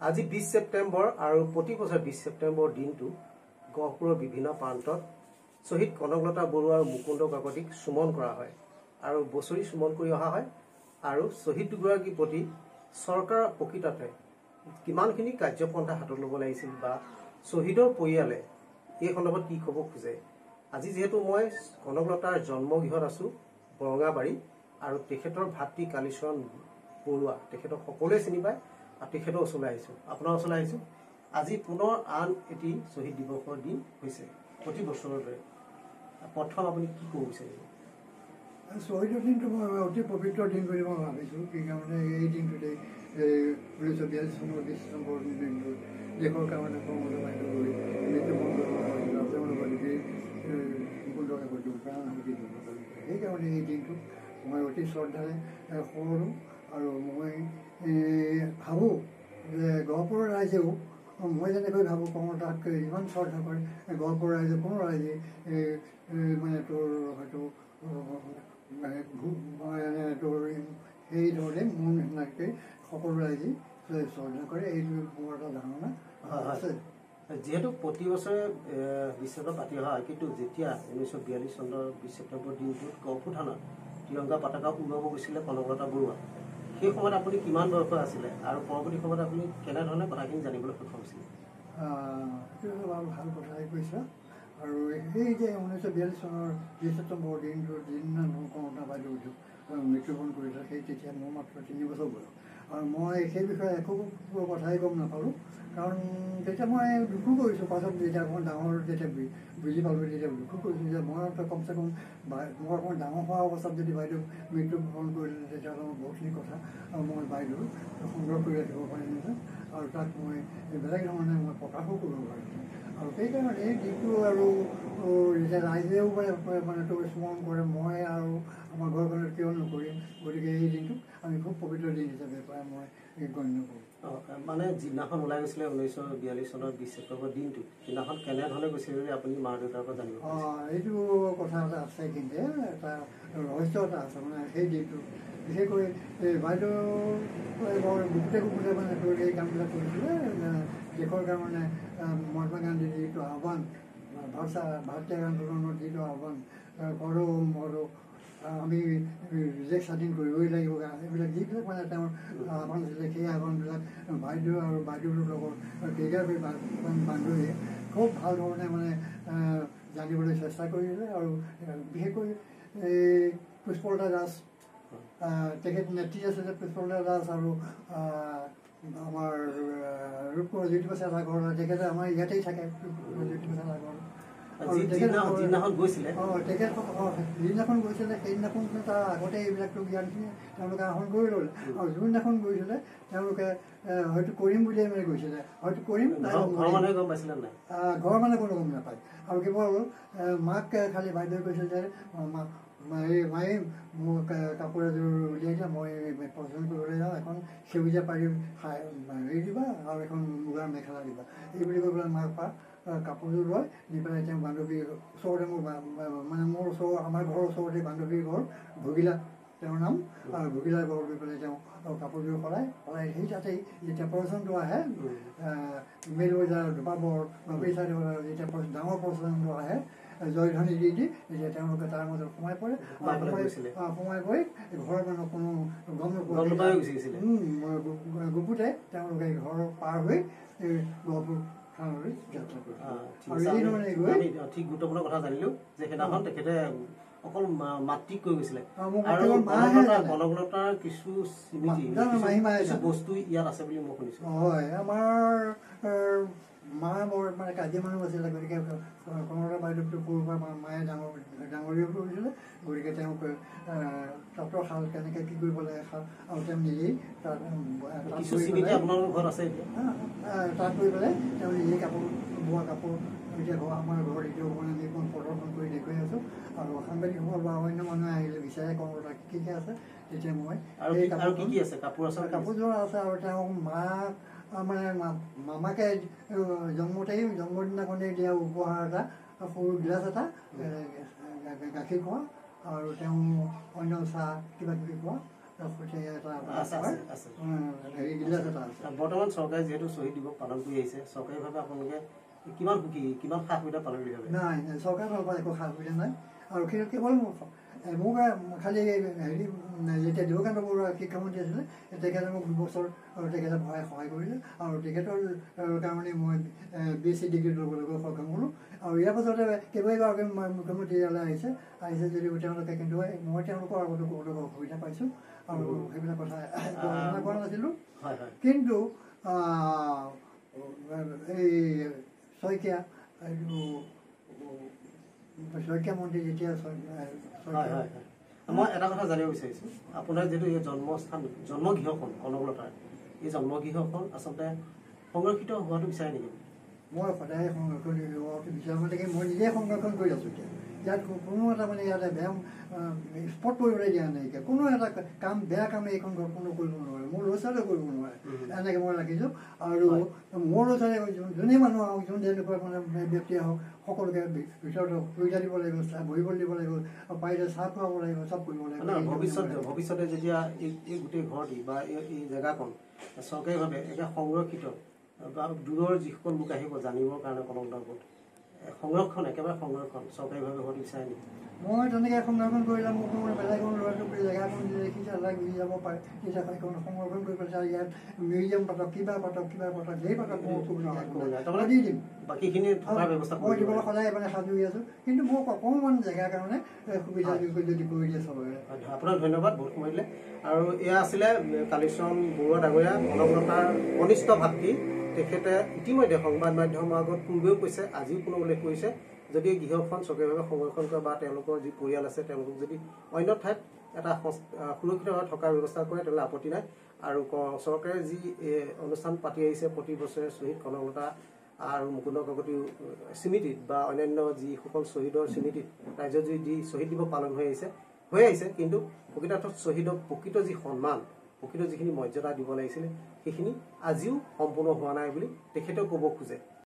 আজি 20 ছেপ্টেম্বৰ আৰু প্ৰতি বছৰ 20 ছেপ্টেম্বৰ দিনটো গহপুৰৰ বিভিন্ন প্ৰান্তত শহীদ কনকলতা বৰুৱা আৰু মুকুন্দ কাকতিক সুমন কৰা হয় আৰু বছৰি সুমন কৰি অহা হয় আৰু শহীদ দুগৰাকীৰ প্ৰতি চৰকাৰ প্ৰকৃততে কিমানখিনি কাৰ্যপন্থা হাতত ল'ব লাগিছিল বা শহীদৰ পৰিয়ালে এই সন্দৰ্ভত কি ক'ব খোজে। আজি যেহেতু মই কনকলতাৰ জন্মগৃহত আছো বৰঙাবাৰী আৰু তেখেতৰ ভাতৃ কালীচৰণ বৰুৱা তেখেতক সকলোৱে চিনি পায় আৰু তেখেতৰ ওচৰলৈ আহিছো আপোনাৰ ওচৰলৈ আহিছো আজি পুনৰ আন এটি শহীদ দিৱসৰ দিন হৈছে প্ৰতি বছৰৰ দৰে প্ৰথম আপুনি কি ক'ব বিচাৰিব। শহীদৰ দিনটো মই অতি পবিত্ৰ দিন বুলি মই ভাবিছোঁ কি কাৰণে এই দিনটোতে 1942 চনৰ 20 ছেপ্টেম্বৰ দিনটোত দেশৰ কাৰণে কৰ্মলৈ বাইদেউ কৰি মৃত্যুবৰণ মুকুন্দ কাকতিক প্ৰাণ আহুতি দিব সেইকাৰণে এই দিনটোক মই অতি শ্ৰদ্ধাৰে সোঁৱৰোঁ আৰু মই ভাবোঁ যে গহপুৰৰ ৰাইজেও মই যেনেকৈ ভাবোঁ কৰ্মতাতকৈ ইমান শ্ৰদ্ধা কৰে গহপুৰৰ ৰাইজে কোনো ৰাইজে মানে তোৰ হয়তো তোৰ সেই ধৰণে মোৰ নিচিনাকৈ সকলো ৰাইজে শ্ৰদ্ধা কৰে এইটো মোৰ এটা ধাৰণা আছে। যেহেতু প্ৰতি বছৰে বিশ্বকাপ পাতি অহা হয় কিন্তু যেতিয়া 1942 চনৰ 20 ছেপ্টেম্বৰ দিনটোত গহপুৰ থানাত তিৰংগা পতাকা উৰুৱাব গৈছিলে কনকলতা বৰুৱা সেই সময়ত আপুনি কিমান বয়সৰ আছিলে আৰু পৰৱৰ্তী সময়ত আপুনি কেনেধৰণে কথাখিনি জানিবলৈ সক্ষম হৈছিলে। এইটো বাৰু ভাল কথাই কৈছা আৰু সেই যে 1942 চনৰ 20 ছেপ্টেম্বৰ দিনটোৰ দিনা কনকলতা বাইদেউ মৃত্যুবৰণ কৰিছে সেই তেতিয়া মোৰ মাত্ৰ 3 বছৰ বয়স আৰু মই সেই বিষয়ে একো কথাই গম নাপালোঁ কাৰণ তেতিয়া মই দুখো কৰিছোঁ পাছত যেতিয়া অকণমান ডাঙৰ যেতিয়া বুজি পালোঁ তেতিয়া দুখো কৰিছোঁ যে মই কমচে কম মই অকণমান ডাঙৰ হোৱা অৱস্থাত যদি বাইদেউ মৃত্যুবৰণ কৰিলে তেতিয়াহ'লে মই বহুতখিনি কথা মই বাইদেউ সংগ্ৰহ কৰি ৰাখিব পাৰিলোহেঁতেন আৰু তাক মই বেলেগ ধৰণে মই প্ৰকাশো কৰিব পাৰিলোহেঁতেন আৰু সেইকাৰণে এই দিনটো আৰু যেতিয়া ৰাইজেও মানে তোৰ স্মৰণ কৰে মই আৰু আমাৰ ঘৰখনত কিয় নকৰিম গতিকে এই দিনটোক আমি খুব পবিত্ৰ দিন হিচাপে প্ৰায় মই গণ্য কৰোঁ। মানে যিদিনাখন ওলাই গৈছিলে 1942 চনৰ 20 ছেপ্টেম্বৰ দিনটো সেইদিনাখন কেনেধৰণে গৈছিলে বুলি আপুনি মা দেউতাৰ পৰা জানিব। এইটো কথা এটা আছে কিন্তু এটা ৰহস্য এটা আছে মানে সেই দিনটো বিশেষকৈ বাইদেউ গোটেই মানে তোৰ এই কামবিলাক কৰিছিলে দেশৰ কাৰণে মহাত্মা গান্ধীৰ যিটো আহ্বান ভাৰতীয় আন্দোলনৰ যিটো আহ্বান কৰোঁ আমি দেশ স্বাধীন কৰিবই লাগিব এইবিলাক যিবিলাক মানে তেওঁৰ আহ্বান আছিলে সেই আহ্বানবিলাক বাইদেউ আৰু বাইদেউৰ লগত কেইগৰাকী বান্ধৱীয়ে খুব ভাল ধৰণে মানে জানিবলৈ চেষ্টা কৰিলে আৰু বিশেষকৈ এই পুষ্পলতা দাস তেখেত নেত্ৰী আছিলে পুষ্পলতা দাস আৰু আমাৰ ৰূপকোঁৱৰ জ্যোতিপ্ৰসাদ আগৰৱালা তেখেতে আমাৰ ইয়াতেই থাকে জ্যোতিপ্ৰসাদ আগৰৱালা যিদিনাখন গৈছিলে সেইদিনাখন তাৰ আগতে এইবিলাকতো জ্ঞানখিনি তেওঁলোকে আহৰণ কৰি ল'লে আৰু যোনদিনাখন গৈছিলে তেওঁলোকে হয়তো কৰিম বুলিয়ে মানে গৈছিলে হয়তো কৰিম ঘৰৰ মানুহে কোনো গম নাপায় আৰু কেৱল মাক খালি বাইদেৱে কৈছিল যে মায়ে মোক কাপোৰ এযোৰ উলিয়াই দিয়া মই পচন্দ কৰিবলৈ যাওঁ এখন সেউজীয়া পাৰি হেৰি দিবা আৰু এখন মুগাৰ মেখেলা দিবা এই বুলি কৈ পেলাই মাক পা কাপোৰযোৰ লৈ নি পেলাই তেওঁ বান্ধৱীৰ ওচৰতে মোৰ মানে মোৰ আমাৰ ঘৰৰ ওচৰতে বান্ধৱীৰ ঘৰ ভগিলা তেওঁৰ নাম আৰু ভগিলাৰ ঘৰ গৈ পেলাই তেওঁ কাপোৰযোৰ সলাই সেই তাতেই যেতিয়া প্ৰচেশ্যনটো আহে মেল বজাৰ দুপাবৰ বাবৰি চাইডৰ যেতিয়া ডাঙৰ প্ৰচেশ্যনটো আহে জয়ধ্বনি দি যেতিয়া তেওঁলোকে তাৰ মাজত সোমাই পৰে সোমাই গৈ ঘৰৰ মানুহ কোনো গম নোপোৱা গুপুতে তেওঁলোকে ঘৰ পাৰ হৈ গহপুৰ ঠিক গুৰুত্বপূৰ্ণ কথা জানিলো যে সেইদিনাখন তেখেতে অকল মাতৃক কৈ গৈছিলে আৰু কনকলতাৰ কিছু স্মৃতি বস্তু ইয়াত আছে বুলি মই শুনিছো। হয় আমাৰ মা বৰ মানে কাজিয়া মানুহ আছিলে গতিকে কনকলতা বাইদেউটো সৰুৰ পৰা মায়ে ডাঙৰীয়া কৰিছিলে গতিকে তেওঁক তাঁতৰ শাল কেনেকৈ কি কৰিব লাগে আৰু তেওঁ নিজেই তাত গৈ পেলাই তেওঁ নিজেই কাপোৰ বোৱা কাপোৰ এতিয়া আমাৰ ঘৰত এতিয়াও মানে আমি এখন প্ৰদৰ্শন কৰি দেখুৱাই আছোঁ আৰু সাংবাদিকসকল বা অন্য মানুহে আহিলে বিচাৰে কনকলতা কি কি আছে তেতিয়া মই এই কাপোৰযোৰ আছে আৰু তেওঁ মাক মানে মামাকে জন্মদিনাখনেই দিয়া উপহাৰ এটা সৰু গিলাচ এটা গাখীৰ খোৱা আৰু তেওঁ অন্য চাহ কিবা কিবি খোৱা সৈতে এটা আছে আছে আছে হেৰি গিলাচ এটা আছে। বৰ্তমান চৰকাৰে যিহেতু শ্বহীদ দিৱস পালন কৰি আহিছে, চৰকাৰীভাৱে আপোনালোকে কিমান সুখী, কিমান সা সুবিধা পালন কৰি ভাবে? নাই চৰকাৰৰ ফালৰ পৰা একো সা সুবিধা নাই। আৰু কিন্তু কেৱল মোক খালি হেৰি যেতিয়া দেৱকান্ত বৰুৱা শিক্ষামন্ত্ৰী আছিলে তেখেতে মোক 2 বছৰ তেখেতে সহায় কৰিলে আৰু তেখেতৰ কাৰণে মই BSc ডিগ্ৰী ল'বলৈ সক্ষম হ'লোঁ। আৰু ইয়াৰ পাছতে কেইবাগৰাকী মুখ্যমন্ত্ৰী ইয়ালৈ আহিছে যদিও তেওঁলোকে কিন্তু মই তেওঁলোকৰ আগতো বহুতো অসুবিধা পাইছোঁ আৰু সেইবিলাক কথা আলোচনা কৰা নাছিলোঁ। কিন্তু এই শইকীয়া মন্ত্ৰী যেতিয়া মই এটা কথা জানিব বিচাৰিছোঁ, আপোনাৰ যিহেতু এই জন্মগৃহখন কনকলতাৰ, এই জন্মগৃহখন আচলতে সংৰক্ষিত হোৱাটো বিচাৰে নেকি? মই সদায় সংৰক্ষণ হোৱাটো বিচাৰোঁ, মানে মই নিজে সংৰক্ষণ কৰি আছোঁ। এতিয়া ইয়াত কোনো এটা মানে ইয়াতে বেয়া স্পট কৰিবলৈ দিয়া নাইকিয়া, কোনো এটা কাম বেয়া কামে এইখন ঘৰখনো কৰিব নোৱাৰে, মোৰ ল'ৰা ছোৱালীয়েও কৰিব নোৱাৰে, এনেকৈ মই ৰাখিছোঁ। আৰু মোৰ ল'ৰা ছোৱালীয়ে যোনেই মানুহ আহক, যোন যেনেকুৱা মানে ব্যক্তি আহক, সকলোকে ভিতৰত সুবিধা দিব লাগিব, বহিবলৈ দিব লাগিব, পাৰিলে চাহ খুৱাব লাগিব, চব কৰিব লাগিব। ভৱিষ্যতে যেতিয়া এই গোটেই ঘৰটি বা এই জেগাকণ চৰকাৰীভাৱে একে সংৰক্ষিত বা দূৰৰ যিসকল লোক আহিব জানিবৰ কাৰণে কনকলতাৰ ওপৰত সংৰক্ষণ, একেবাৰে সংৰক্ষণ চৰকাৰীভাৱে হোৱাটো বিচাৰে নেকি? মই তেনেকৈ সংৰক্ষণ কৰিলে মোক মোৰ বেলেগ ল'ৰাটো জেগাখন দেখিছে গুচি যাব পাৰে, তেতিয়া সেইখন সংৰক্ষণ কৰি পেলাই ইয়াত মিউজিয়াম পাতক, কিবা পাতক যেই পাতক মই অসুবিধা দি দিম, বাকীখিনি থকাৰ ব্যৱস্থা মই দিবলৈ সদায় মানে সাজু হৈ আছোঁ। কিন্তু মোক অকণমান জেগাৰ কাৰণে সুবিধা যদি কৰি দিয়ে চবৰে। আপোনাক ধন্যবাদ বহুত সময় দিলে। আৰু এয়া আছিলে কালীচৰণ বৰুৱা ডাঙৰীয়া, কনকলতাৰ কনিষ্ঠ ভাতৃ। তেখেতে ইতিমধ্যে সংবাদ মাধ্যমৰ আগত পূৰ্বেও কৈছে, আজিও পুনৰ উল্লেখ কৰিছে, যদি গৃহখন চৰকাৰীভাৱে সংৰক্ষণ কৰে বা তেওঁলোকৰ যি পৰিয়াল আছে তেওঁলোকক যদি অন্য ঠাইত এটা সুৰক্ষিতভাৱে থকাৰ ব্যৱস্থা কৰে তেতিয়াহ'লে আপত্তি নাই। আৰু চৰকাৰে যি অনুষ্ঠান পাতি আহিছে প্ৰতি বছৰে শ্বহীদ কনকলতা আৰু মুকুন্দ কাকতিৰ স্মৃতিত বা অন্যান্য যিসকল শ্বহীদৰ স্মৃতিত ৰাজ্যত যি শ্বহীদ দিৱস পালন হৈ আহিছে, কিন্তু প্ৰকৃতাৰ্থত শ্বহীদক প্ৰকৃত যি সন্মান, প্ৰকৃত যিখিনি মৰ্যাদা দিব লাগিছিলে সেইখিনি আজিও সম্পূৰ্ণ হোৱা নাই বুলি তেখেতেও ক'ব খোজে।